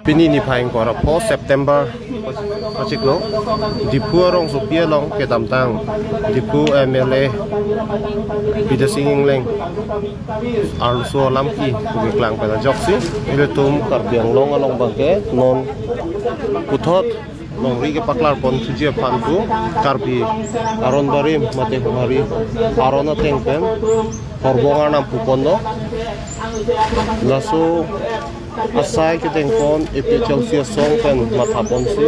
Pinini paing kora po September pachiklo dipu rong supia long ke tamtang dipu MLA bidasinging leng arso lamki pugiklang pada joksi ile tum karbiang long along bangke non puthot long ri ke paklar pon tujia pantu karbi aron barim mate humari arona tengpen horbonga nam pupondo laso asai ke tengpon epi Chelsea song pen mathapon si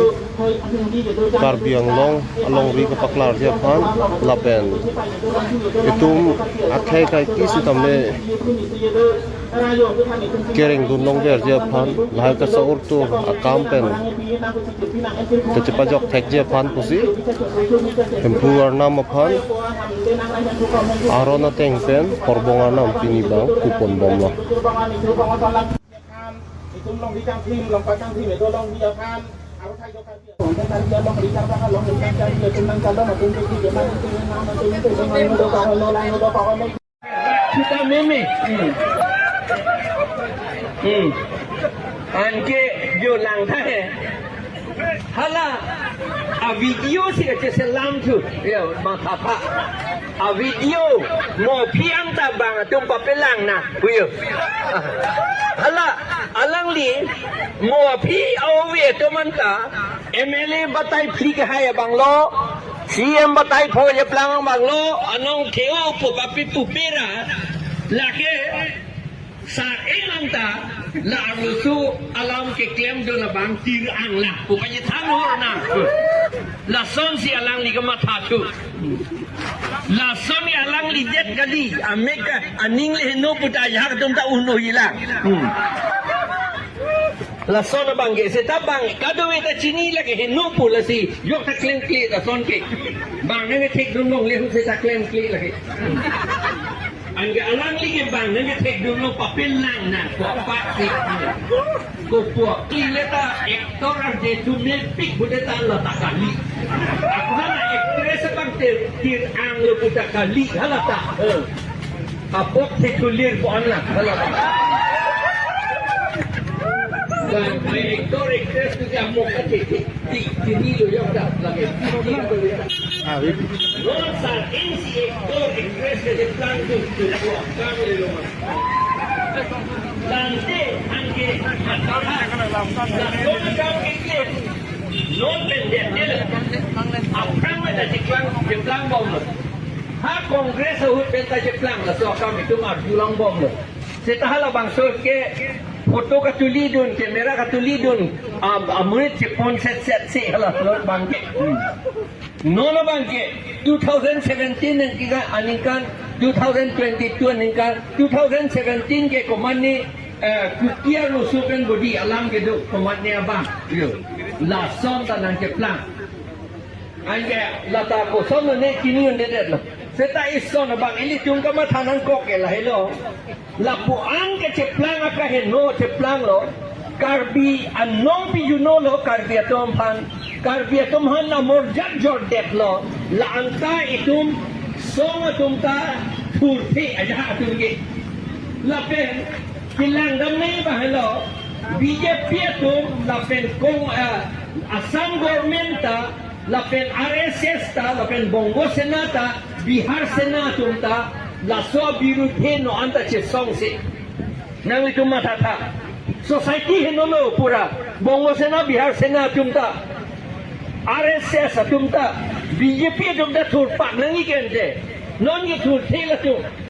karbiang long along ri ke paklar dia pan lapen itum akhai kai kisi tamne kering dunong ber dia pan lahai ka saur tu akam pen kecipajok tek dia pan pusi empu warna mapan arona tengpen horbonga nam pini bang kupon bom lah itu long di cangkrim long pasang tim itu long di akan harus saya jokan dia tentang dia long di cangkrim long di cangkrim dia tentang kalau mau tunjuk dia mana itu nama itu semua itu kalau lain itu kalau kita meme anke jo lang thae hala a video si ke selam tu ya mata pa a video mo piang ta bang tum pa pelang na wiyo hala alang li mo pi awe to manta MLA batai free ke hai bang lo CM batai pho je plang bang lo anong theo pu papi pupera lake sa elanta la rusu alam ke claim do na bang tir ang la pu pa je thang hor na la son si alang li ka matha thu la son ni alang li jet kali ameka aning le no puta ya tum ta uno hilang la son bang ke se ta bang kado eta chini la ke no pu la si yok ta claim kli la son ke bang ne thik dum long le hu se ta claim kli la ke angga alang li bang ne thik dum long papel lang na ko pa si ko po ileta ektor de tu ne pik budeta la takali aku na ektres bang tir ang lo puta kali halata apok tikulir ko anla halata dan ektor ektres tu dia mo ka ti lo yok da lagi non sa NC ektor ektres de plan tu kan le lo Lante angke atara non kau kekle non pendek apang ada jeplang bom ha kongres hut penta jeplang la so kau itu mar julang bom lo setahala bang so ke foto ka tuli dun kamera ka tuli dun amurit se phone set se hala lot bang ke nono bang ke 2017 nengka aningkan 2022 nengka 2017 ke komani kukiar nusukan bodi alam ke do komani abang yo la son ta nang ke plan angke la ta ko son ne kini on de la seta ison abang ili tung ka mathanan ko ke la hello la pu ang ke che plan aka he no che plan lo karbi anong pi you know lo karbi atom han na mor jag jor det lo la anta itum song atum ta thurthi aja atum ge la pen kilang dam nei ba hello BJP atum la pen kong Assam government ta la pen RSS ta la pen Bongo Senata Bihar Senatum ta la so biruthe no anta che song se nang itum mata tha society henolo pura Bongo Sena Bihar Senatum ta RSS atum ta BJP atum ta thur pak nangi kente non ye thur thela tu